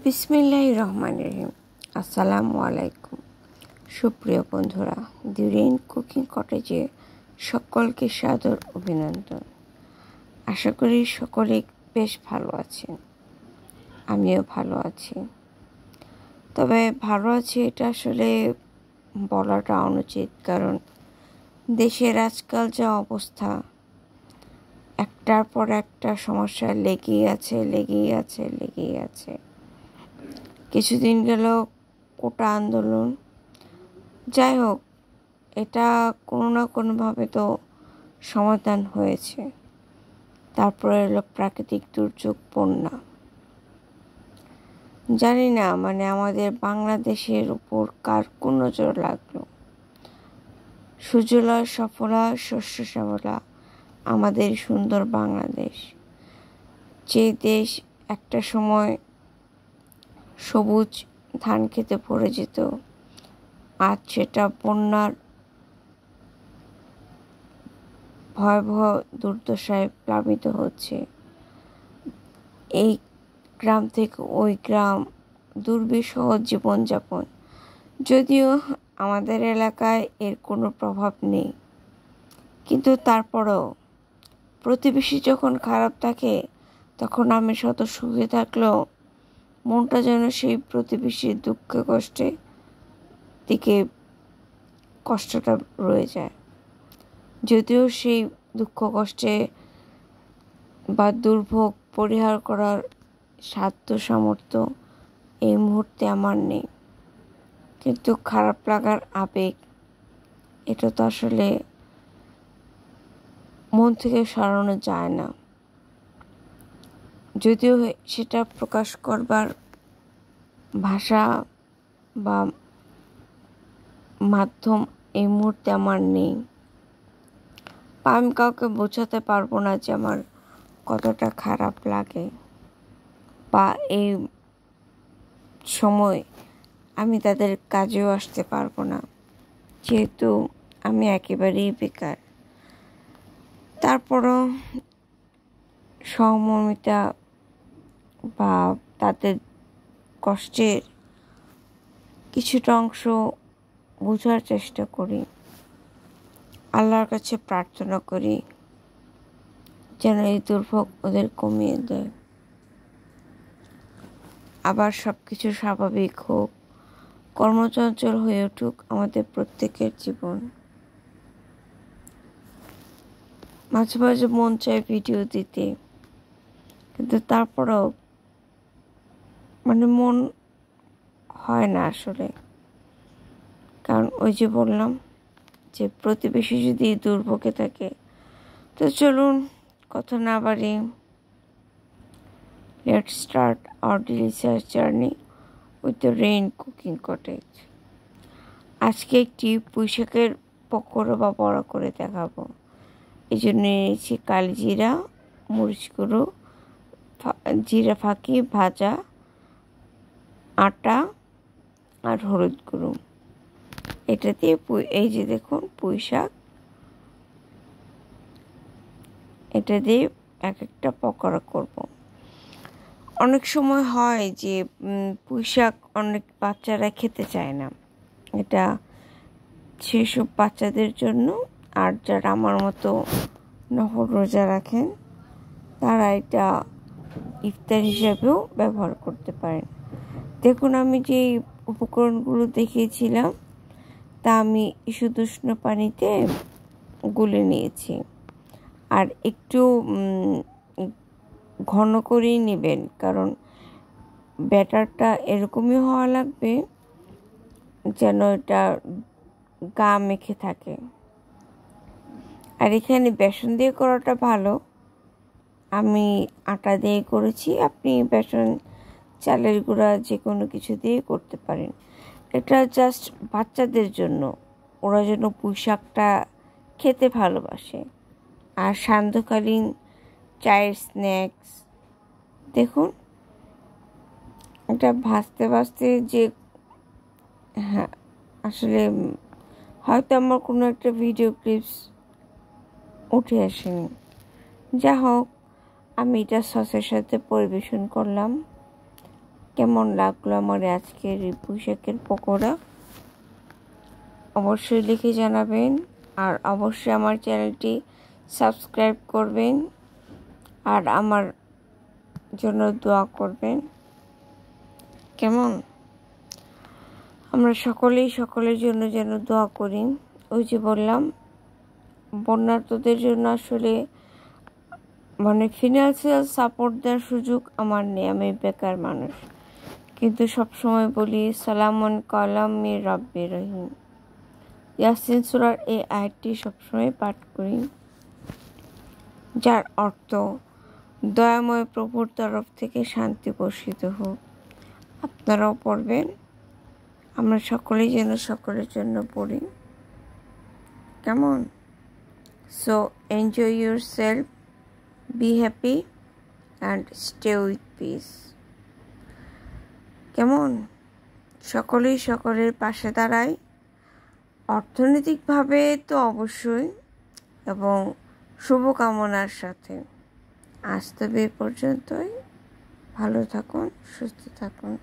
বিসমিল্লাহির রহমানির রহিম। আসসালামু আলাইকুম সুপ্রিয় বন্ধুরা, দি রেইন কুকিং কটেজে সকলকে সাদর অভিনন্দন। আশা করি সকলে বেশ ভালো আছেন, আমিও ভালো আছি। তবে ভালো আছি এটা আসলে বলাটা অনুচিত, কারণ দেশের আজকাল যা অবস্থা, একটার পর একটা সমস্যা লেগেই আছে। কিছুদিন গেল কোটা আন্দোলন, যাই হোক, এটা কোনো না কোনোভাবে তো সমাধান হয়েছে। তারপরে এলো প্রাকৃতিক দুর্যোগ, বন্যা। জানি না আমাদের বাংলাদেশের উপর কার কোন নজর লাগলো। সুজলা সফলা শস্য শ্যামলা আমাদের সুন্দর বাংলাদেশ, যে দেশ একটা সময় সবুজ ধান খেতে ভরে যেত, আজ সেটা বন্যার ভয়াবহ দুর্দশায় প্লাবিত হচ্ছে। এই গ্রাম থেকে ওই গ্রাম, দুর্বিষহ জীবনযাপন। যদিও আমাদের এলাকায় এর কোনো প্রভাব নেই, কিন্তু তারপরেও প্রতিবেশী যখন খারাপ থাকে, তখন আমি শত সুখে থাকলেও মনটা যেন সেই প্রতিবেশীর দুঃখে কষ্টে দিকে কষ্টটা রয়ে যায়। যদিও সেই দুঃখ কষ্টে বা দুর্ভোগ পরিহার করার সাধ্য সামর্থ্য এই মুহূর্তে আমার নেই, কিন্তু খারাপ লাগার আবেগ, এটা তো আসলে মন থেকে সরানো যায় না। যদিও সেটা প্রকাশ করবার ভাষা বা মাধ্যম এই মুহূর্তে আমার নেই, বা আমি কাউকে বোঝাতে পারবো না যে আমার কতটা খারাপ লাগে, বা এই সময় আমি তাদের কাজেও আসতে পারবো না, যেহেতু আমি একেবারেই বেকার। তারপরও সহমর্মিতা বা তাদের কষ্টের কিছুটা অংশ বোঝার চেষ্টা করি, আল্লাহর কাছে প্রার্থনা করি যেন এই দুর্ভোগ ওদের কমিয়ে দেয়, আবার সব কিছু স্বাভাবিক হোক, কর্মচঞ্চল হয়ে উঠুক আমাদের প্রত্যেকের জীবন। মাঝে মাঝে মন চায় ভিডিও দিতে, কিন্তু তারপরেও মন হয় না আসলে। কারণ ওই যে বললাম যে প্রতিবেশী যদি দুর্ভোগে থাকে, তো চলুন কথা না বাড়ি, let's start our delicious journey with the rain cooking cottage. আজকে একটি পুঁইশাকের পকোড়া বা বড়া করে দেখাবো। এই জন্য নিয়েছি কালিজিরা, মরিচ গুঁড়ো, জিরা ফাঁকি ভাজা, আটা আর হলুদ গুঁড়ো। এটা দিয়ে এই যে দেখুন পুঁইশাক, এটা দিয়ে এক একটা পকোড়া করব। অনেক সময় হয় যে পুঁইশাক অনেক বাচ্চারা খেতে চায় না, এটা সেসব বাচ্চাদের জন্য। আর যারা আমার মতো নহর রোজা রাখেন, তারা এটা ইফতার হিসাবেও ব্যবহার করতে পারেন। দেখুন, আমি যে উপকরণগুলো দেখিয়েছিলাম তা আমি শুধু উষ্ণ পানিতে গুলে নিয়েছি, আর একটু ঘন করেই নেবেন, কারণ ব্যাটারটা এরকমই হওয়া লাগবে যেন এটা গা মেখে থাকে। আর এখানে বেসন দিয়ে করাটা ভালো, আমি আটা দিয়ে করেছি। আপনি বেসন, চালের গুঁড়া যে কোনো কিছু দিয়ে করতে পারেন। এটা জাস্ট বাচ্চাদের জন্য, ওরা যেন পুঁইশাকটা খেতে ভালোবাসে। আর সান্ধ্যকালীন চায়ের স্ন্যাক্স। দেখুন, এটা ভাজতে ভাজতে যে, হ্যাঁ আসলে হয়তো আমার কোনো একটা ভিডিও ক্লিপস উঠে আসেনি। যা হোক, আমি এটা সসের সাথে পরিবেশন করলাম। কেমন লাগলো আমার আজকের এই পুঁইশাকের পকোড়া অবশ্যই লিখে জানাবেন। আর অবশ্যই আমার চ্যানেলটি সাবস্ক্রাইব করবেন আর আমার জন্য দোয়া করবেন। কেমন? আমরা সকলেই সকলের জন্য যেন দোয়া করি। ওই যে বললাম, বন্যার্তদের জন্য আসলে ফিনান্সিয়াল সাপোর্ট দেওয়ার সুযোগ আমার নেই, আমি বেকার মানুষ, কিন্তু সবসময় বলি সালামুন কালাম মির রাব্বির রহিম, ইয়াসিন সূরার এই আয়াতটি সবসময় পাঠ করি, যার অর্থ দয়াময় প্রভুর তরফ থেকে শান্তি বর্ষিত হোক। আপনারাও পড়বেন, আমরা সকলেই যেন সকলের জন্য পড়ি। কেমন? So enjoy your self, be happy and stay with piece. কেমন? সকলেই সকলের পাশে দাঁড়ায়, অর্থনৈতিকভাবে তো অবশ্যই, এবং শুভকামনার সাথে। আজ তবে এ পর্যন্তই। ভালো থাকুন, সুস্থ থাকুন।